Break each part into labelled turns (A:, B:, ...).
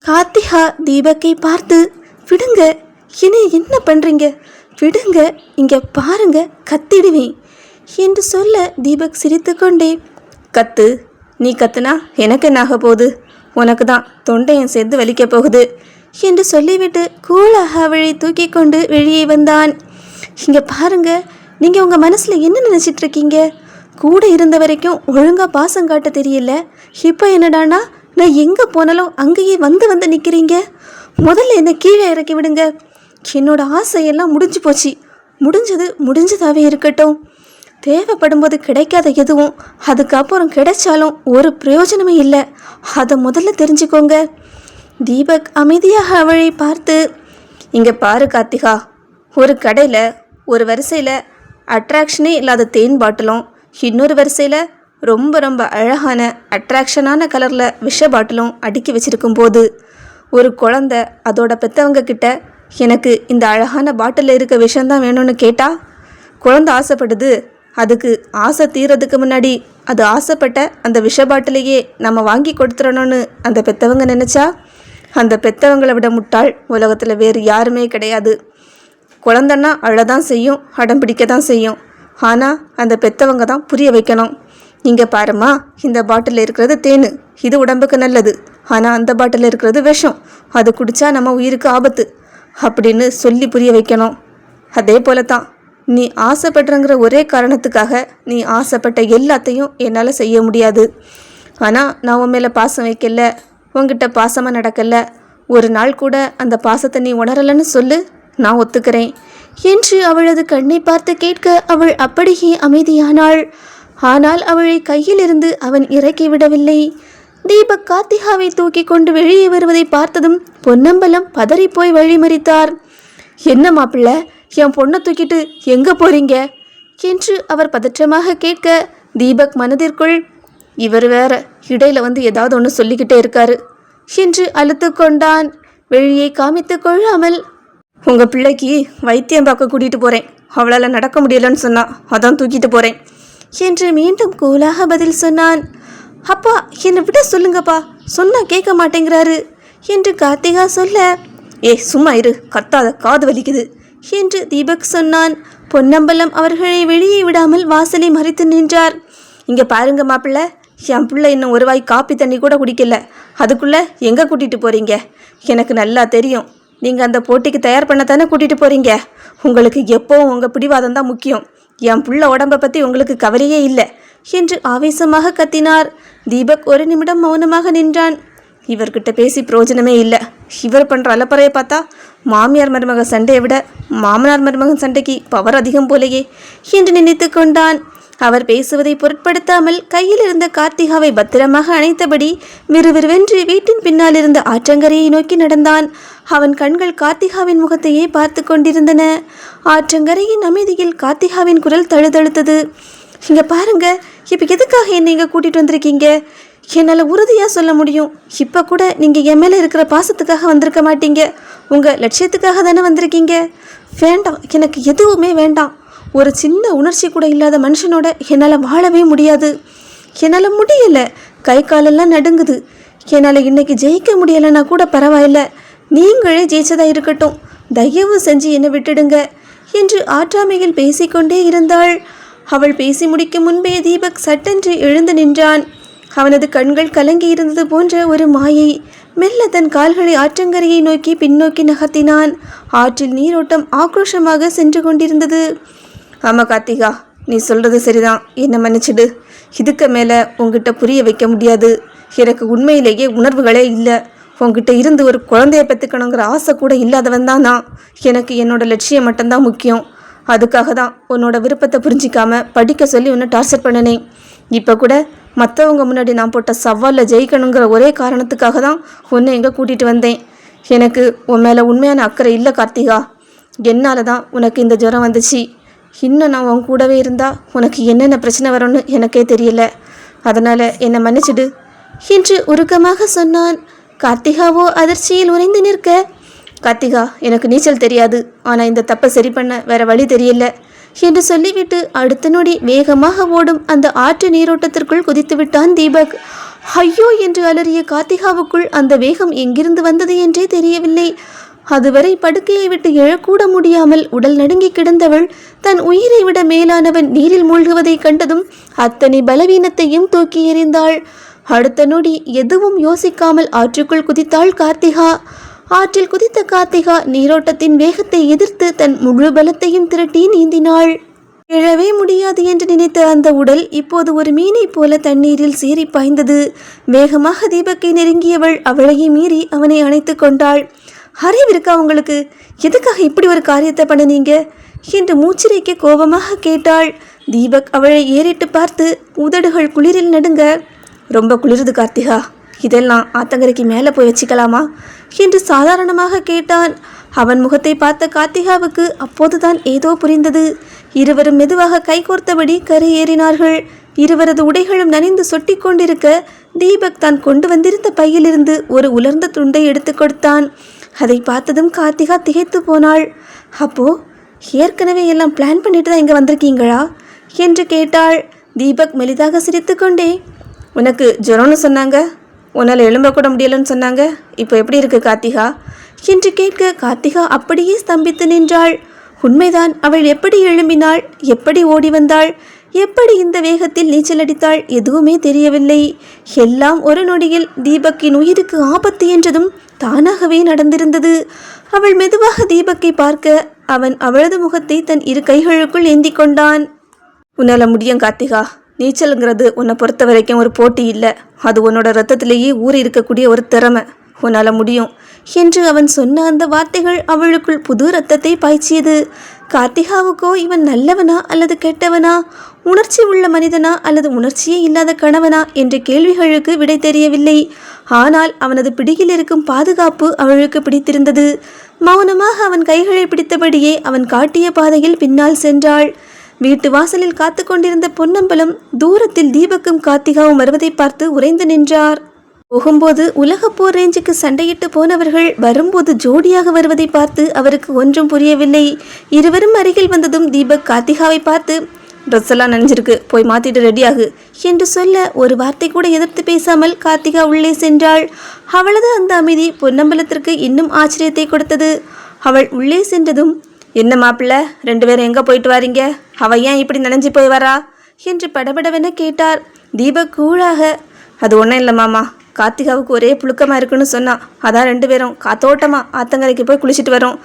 A: கார்த்திகா தீபக்கை பார்த்து, விடுங்க, இனி என்ன பண்ணுறீங்க, விடுங்க, இங்கே பாருங்க, கத்திடுவேன் என்று சொல்ல தீபக் சிரித்து கொண்டே, கத்து, நீ கத்துனா எனக்கு என்ன ஆக போகுது, உனக்கு தான் தொண்டையும் சேர்ந்து வலிக்க போகுது என்று சொல்லிவிட்டு கூலாக அவளை தூக்கி கொண்டு வெளியே வந்தான். இங்கே பாருங்க, நீங்கள் உங்கள் மனசில் என்ன நினச்சிட்ருக்கீங்க, கூட இருந்த வரைக்கும் ஒழுங்காக பாசம் காட்ட தெரியல, இப்போ என்னடானா நான் எங்கே போனாலும் அங்கேயே வந்து வந்து நிற்கிறீங்க. முதல்ல என்னை கீழே இறக்கி விடுங்க. என்னோட ஆசையெல்லாம் முடிஞ்சு போச்சு. முடிஞ்சது முடிஞ்சதாகவே இருக்கட்டும். தேவைப்படும் போது கிடைக்காத எதுவும் அதுக்கப்புறம் கிடைச்சாலும் ஒரு பிரயோஜனமே இல்லை. அதை முதல்ல தெரிஞ்சுக்கோங்க. தீபக் அமைதியாக அவளை பார்த்து, இங்கே பாரு கார்த்திகா, ஒரு கடையில் ஒரு வரிசையில் அட்ராக்ஷனே இல்லாத தேன் பாட்டிலும், இன்னொரு வரிசையில் ரொம்ப ரொம்ப அழகான அட்ராக்ஷனான கலரில் விஷ பாட்டிலும் அடுக்கி வச்சுருக்கும் போது ஒரு குழந்தை அதோட பெற்றவங்க கிட்ட எனக்கு இந்த அழகான பாட்டிலில் இருக்க விஷம்தான் வேணும்னு கேட்டால், குழந்தை ஆசைப்படுது. அதுக்கு ஆசை தீரதுக்கு முன்னாடி அது ஆசைப்பட்ட அந்த விஷ பாட்டிலையே நம்ம வாங்கி கொடுத்துடணும்னு அந்த பெற்றவங்க நினச்சா, அந்த பெற்றவங்களை விட முட்டாள் உலகத்தில் வேறு யாருமே கிடையாது. குழந்தைன்னா அழதான் செய்யும், அடம் பிடிக்க தான் செய்யும். ஆனால் அந்த பெற்றவங்க தான் புரிய வைக்கணும். இங்கே பாருமா, இந்த பாட்டிலில் இருக்கிறது தேன், இது உடம்புக்கு நல்லது. ஆனால் அந்த பாட்டிலில் இருக்கிறது விஷம், அது குடித்தா நம்ம உயிருக்கு ஆபத்து அப்படின்னு சொல்லி புரிய வைக்கணும். அதே போல தான் நீ ஆசைப்படுறங்கிற ஒரே காரணத்துக்காக நீ ஆசைப்பட்ட எல்லாத்தையும் என்னால் செய்ய முடியாது. ஆனால் நான் உன் மேலே பாசம் வைக்கல, உங்ககிட்ட பாசமாக நடக்கலை, ஒரு நாள் கூட அந்த பாசத்தை நீ உணரலைன்னு சொல்லு, நான் ஒத்துக்கிறேன் என்று அவளது கண்ணை பார்த்து கேட்க அவள் அப்படியே அமைதியானாள். ஆனால் அவளை கையிலிருந்து அவன் இறக்கி விடவில்லை. தீபக் கார்த்திகாவை தூக்கி கொண்டு வெளியே வருவதை பார்த்ததும் பொன்னம்பலம் பதறிப்போய் வழிமறித்தார். என்ன மாப்பிள்ளை, என் பொண்ணை தூக்கிட்டு எங்கே போறீங்க என்று அவர் பதற்றமாக கேட்க, தீபக் மனதிற்குள், இவர் வேற இடையில வந்து ஏதாவது ஒன்று சொல்லிக்கிட்டே இருக்காரு என்று அழுத்து கொண்டான். வெளியே காமித்து கொள்ளாமல், உங்கள் பிள்ளைக்கு வைத்தியம் பார்க்க கூட்டிகிட்டு போகிறேன், அவளால் நடக்க முடியலன்னு சொன்னா, அதான் தூக்கிட்டு போகிறேன் என்று மீண்டும் கூலாக பதில் சொன்னான். அப்பா, என்னை விட சொல்லுங்கப்பா, சொன்னால் கேட்க மாட்டேங்கிறாரு என்று கார்த்திகா சொல்ல, சும்மா இரு, கத்தாத, காது வலிக்குது என்று தீபக் சொன்னான். பொன்னம்பலம் அவர்களை வெளியே விடாமல் வாசலை மறைத்து நின்றார். இங்கே பாருங்க மாப்பிள்ளை, என் பிள்ளை இன்னும் ஒரு வாய் காப்பி தண்ணி கூட குடிக்கல, அதுக்குள்ளே எங்கே கூட்டிகிட்டு போகிறீங்க? எனக்கு நல்லா தெரியும், நீங்கள் அந்த போட்டிக்கு தயார் பண்ண தானே கூட்டிகிட்டு போகிறீங்க. உங்களுக்கு எப்போவும் உங்கள் பிடிவாதம் தான் முக்கியம். என் புள்ள உடம்பை பற்றி உங்களுக்கு கவலையே இல்லை என்று ஆவேசமாக கத்தினார். தீபக் ஒரு நிமிடம் மௌனமாக நின்றான். இவர்கிட்ட பேசி பிரயோஜனமே இல்லை. இவர் பண்ணுற அலப்பறையை பார்த்தா மாமியார் மருமக சண்டையை விட மாமனார் மருமகன் சண்டைக்கு பவர் அதிகம் போலையே என்று நினைத்து கொண்டான். அவர் பேசுவதை பொருட்படுத்தாமல் கையில் இருந்த கார்த்திகாவை பத்திரமாக அணைத்தபடி விறுவிறுவென்று வீட்டின் பின்னால் இருந்த ஆற்றங்கரையை நோக்கி நடந்தான். அவன் கண்கள் கார்த்திகாவின் முகத்தையே பார்த்து கொண்டிருந்தன. ஆற்றங்கரையின் அமைதியில் கார்த்திகாவின் குரல் தழுதழுத்தது. இங்கே பாருங்க, இப்போ எதுக்காக என்னை இங்கே கூட்டிகிட்டு வந்திருக்கீங்க? என்னால் உறுதியாக சொல்ல முடியும், இப்போ கூட நீங்கள் என் மேலே இருக்கிற பாசத்துக்காக வந்திருக்க மாட்டீங்க, உங்கள் லட்சியத்துக்காக தானே வந்திருக்கீங்க. வேண்டாம், எனக்கு எதுவுமே வேண்டாம். ஒரு சின்ன உணர்ச்சி கூட இல்லாத மனுஷனோட என்னால் வாழவே முடியாது. என்னால் முடியலை, கை காலெல்லாம் நடுங்குது. என்னால் இன்னைக்கு ஜெயிக்க முடியலைன்னா கூட பரவாயில்ல, நீங்களே ஜெயிச்சதாக இருக்கட்டும், தயவு செஞ்சு என்னை விட்டுடுங்க என்று ஆற்றாமையில் பேசிக்கொண்டே இருந்தாள். அவள் பேசி முடிக்கும் முன்பே தீபக் சட்டென்று எழுந்து நின்றான். அவனது கண்கள் கலங்கி இருந்தது போன்ற ஒரு மாயை. மெல்ல தன் கால்களை ஆற்றங்கரையை நோக்கி பின்னோக்கி நகர்த்தினான். ஆற்றில் நீரோட்டம் ஆக்ரோஷமாக சென்று கொண்டிருந்தது. ஆமாம் கார்த்திகா, நீ சொல்கிறது சரிதான், என்னை மன்னிச்சிடு. இதுக்கு மேலே உங்ககிட்ட புரிய வைக்க முடியாது. எனக்கு உண்மையிலேயே உணர்வுகளே இல்லை. உங்ககிட்ட இருந்து ஒரு குழந்தைய பெற்றுக்கணுங்கிற ஆசை கூட இல்லாதவன் தான் நான். எனக்கு என்னோட லட்சியம் மட்டும்தான் முக்கியம். அதுக்காக தான் உன்னோட விருப்பத்தை புரிஞ்சிக்காம படிக்க சொல்லி உன்னை டார்ச்சர் பண்ணினேன். இப்போ கூட மற்றவங்க முன்னாடி நான் போட்ட சவாலில் ஜெயிக்கணுங்கிற ஒரே காரணத்துக்காக தான் உன்னை எங்கே கூட்டிகிட்டு வந்தேன். எனக்கு உன் மேலே உண்மையான அக்கறை இல்லை கார்த்திகா. என்னால் தான் உனக்கு இந்த ஜுரம் வந்துச்சு. இன்னும் நான் உன் கூடவே இருந்தால் உனக்கு என்னென்ன பிரச்சனை வரும்னு எனக்கே தெரியல. அதனால் என்னை மன்னிச்சிடு என்று உருக்கமாக சொன்னான். கார்த்திகாவோ அதிர்ச்சியில் உறைந்து நிற்க, கார்த்திகா, எனக்கு நீச்சல் தெரியாது, ஆனால் இந்த தப்பை சரி பண்ண வேற வழி தெரியல என்று சொல்லிவிட்டு அடுத்த நொடி வேகமாக ஓடும் அந்த ஆற்று நீரோட்டத்திற்குள் குதித்து விட்டான் தீபக். ஐயோ என்று அலறிய கார்த்திகாவுக்குள் அந்த வேகம் எங்கிருந்து வந்தது என்றே தெரியவில்லை. அதுவரை படுக்கையை விட்டு எழக்கூட முடியாமல் உடல் நடுங்கி கிடந்தவள் தன் உயிரை விட மேலானவன் நீரில் மூழ்குவதை கண்டதும் அத்தனை பலவீனத்தையும் தூக்கி எறிந்தாள். அடுத்த நொடி எதுவும் யோசிக்காமல் ஆற்றுக்குள் குதித்தாள் கார்த்திகா. ஆற்றில் குதித்த கார்த்திகா நீரோட்டத்தின் வேகத்தை எதிர்த்து தன் முழு பலத்தையும் திரட்டி நீந்தினாள். எழவே முடியாது என்று நினைத்த அந்த உடல் இப்போது ஒரு மீனை போல தண்ணீரில் சீறி பாய்ந்தது. வேகமாக தீபக்கை நெருங்கியவள் அவளையே மீறி அவனை அணைத்து கொண்டாள். அறிவிருக்கா உங்களுக்கு? எதுக்காக இப்படி ஒரு காரியத்தை பண்ணினீங்க என்று மூச்சிரைக்க கோபமாக கேட்டாள். தீபக் அவளை ஏறிட்டு பார்த்து உதடுகள் குளிரில் நடுங்க, ரொம்ப குளிருது கார்த்திகா, இதெல்லாம் ஆத்தங்கரைக்கு மேலே போய் வச்சுக்கலாமா என்று சாதாரணமாக கேட்டான். அவன் முகத்தை பார்த்த கார்த்திகாவுக்கு அப்போதுதான் ஏதோ புரிந்தது. இருவரும் மெதுவாக கைகோர்த்தபடி கரை ஏறினார்கள். இருவரது உடைகளும் நனைந்து சொட்டி கொண்டிருக்க தீபக் தான் கொண்டு வந்திருந்த பையிலிருந்து ஒரு உலர்ந்த துண்டை எடுத்து கொடுத்தான். அதை பார்த்ததும் கார்த்திகா திகைத்து போனாள். அப்போ ஏற்கனவே எல்லாம் பிளான் பண்ணிட்டு தான் இங்கே வந்திருக்கீங்களா என்று கேட்டாள். தீபக் மெலிதாக சிரித்து கொண்டே, உனக்கு ஜுரம்னு சொன்னாங்க, உன்னால் எழும்ப கூட முடியலன்னு சொன்னாங்க, இப்போ எப்படி இருக்கு கார்த்திகா என்று கேட்க கார்த்திகா அப்படியே ஸ்தம்பித்து நின்றாள். உண்மைதான், அவள் எப்படி எழும்பினாள், எப்படி ஓடி வந்தாள், எப்படி இந்த வேகத்தில் நீச்சல் அடித்தாள் எதுவுமே தெரியவில்லை. எல்லாம் ஒரு நொடியில் தீபக்கின் உயிருக்கு ஆபத்து என்றதும் தானாகவே நடந்திருந்தது. அவள் மெதுவாக தீபக்கை பார்க்க அவன் அவளது முகத்தை தன் இரு கைகளுக்குள் ஏந்தி கொண்டான். உன்னால் முடியும் கார்த்திகா, நீச்சலுங்கிறது உன்னை பொறுத்த வரைக்கும் ஒரு போட்டி இல்லை, அது உன்னோட ரத்தத்திலேயே ஊறி இருக்கக்கூடிய ஒரு திறமை, உன்னால் முடியும் என்று அவன் சொன்ன அந்த வார்த்தைகள் அவளுக்குள் புது ரத்தத்தை பாய்ச்சியது. கார்த்திகாவுக்கோ இவன் நல்லவனா அல்லது கெட்டவனா, உணர்ச்சி உள்ள மனிதனா அல்லது உணர்ச்சியே இல்லாத கணவனா என்ற கேள்விகளுக்கு விடை தெரியவில்லை. ஆனால் அவனது பிடியில் இருக்கும் பாதுகாப்பு அவளுக்கு பிடித்திருந்தது. மௌனமாக அவன் கைகளை பிடித்தபடியே அவன் காட்டிய பாதையில் பின்னால் சென்றாள். வீட்டு வாசலில் காத்து கொண்டிருந்த பொன்னம்பலம் தூரத்தில் தீபக்கும் கார்த்திகாவும் வருவதை பார்த்து உறைந்து நின்றார். போகும்போது உலகப்போர் ரேஞ்சுக்கு சண்டையிட்டு போனவர்கள் வரும்போது ஜோடியாக வருவதை பார்த்து அவருக்கு ஒன்றும் புரியவில்லை. இருவரும் அருகில் வந்ததும் தீபக் கார்த்திகாவை பார்த்து, ட்ரெஸ் எல்லாம் நனைஞ்சிருக்கு, போய் மாற்றிட்டு ரெடியாகு என்று சொல்ல ஒரு வார்த்தை கூட எதிர்த்து பேசாமல் கார்த்திகா உள்ளே சென்றாள். அவளது அந்த அமைதி பொன்னம்பலத்திற்கு இன்னும் ஆச்சரியத்தை கொடுத்தது. அவள் உள்ளே சென்றதும், என்ன மாப்பிள்ளை, 2 பேரும் எங்கே போயிட்டு வாரீங்க, அவ ஏன் இப்படி நனைஞ்சு போய் வரா என்று படபடவென கேட்டார். தீபக் கூழாக, அது ஒன்றும் இல்லை மாமா, கார்த்திகாவுக்கு ஒரே புழுக்கமாக இருக்குன்னு சொன்னான், அதான் 2 பேரும் காத்தோட்டமாக ஆத்தங்கரைக்கு போய் குளிச்சுட்டு வரோம்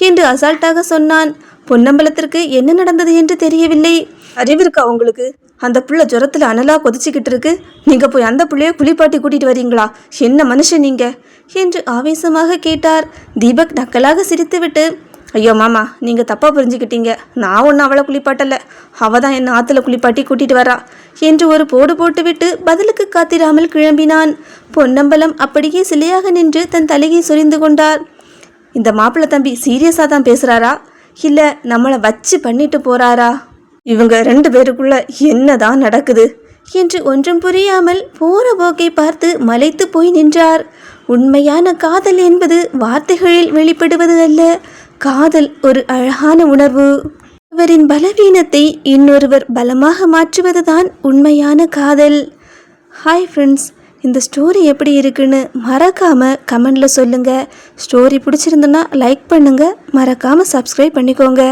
A: என்று அசால்ட்டாக சொன்னான். பொன்னம்பலத்திற்கு என்ன நடந்தது என்று தெரியவில்லை. அறிவிருக்கா உங்களுக்கு? அந்த புள்ள ஜுரத்தில் அனலாக கொதிச்சுக்கிட்டு இருக்கு, நீங்கள் போய் அந்த புள்ளைய குளிப்பாட்டி கூட்டிகிட்டு வரீங்களா, என்ன மனுஷன் நீங்கள் என்று ஆவேசமாக கேட்டார். தீபக் நக்கலாக சிரித்துவிட்டு, ஐயோ மாமா, நீங்கள் தப்பாக புரிஞ்சுக்கிட்டீங்க, நான் ஒன்றும் அவளை குளிப்பாட்டலை, அவள் தான் என்னை ஆற்றுல குளிப்பாட்டி கூட்டிகிட்டு வரா என்று ஒரு போடு போட்டுவிட்டு பதிலுக்கு காத்திராமல் கிளம்பினான். பொன்னம்பலம் அப்படியே சிலையாக நின்று தன் தலையை சொரிந்து கொண்டார். இந்த மாப்பிள்ளை தம்பி சீரியஸாக தான் பேசுகிறாரா, இல்லை நம்மளை வச்சு பண்ணிட்டு போகிறாரா, இவங்க 2 பேருக்குள்ள என்னதான் நடக்குது என்று ஒன்றும் புரியாமல் போற போக்கை பார்த்து மலைத்து போய் நின்றார். உண்மையான காதல் என்பது வார்த்தைகளில் வெளிப்படுவது அல்ல, காதல் ஒரு அழகான உணர்வு. அவரின் பலவீனத்தை இன்னொருவர் பலமாக மாற்றுவதுதான் உண்மையான காதல். ஹாய் ஃப்ரெண்ட்ஸ், இந்த ஸ்டோரி எப்படி இருக்குன்னு மறக்காமல் கமெண்டில் சொல்லுங்கள். ஸ்டோரி பிடிச்சிருந்துன்னா லைக் பண்ணுங்கள், மறக்காமல் சப்ஸ்கிரைப் பண்ணிக்கோங்க.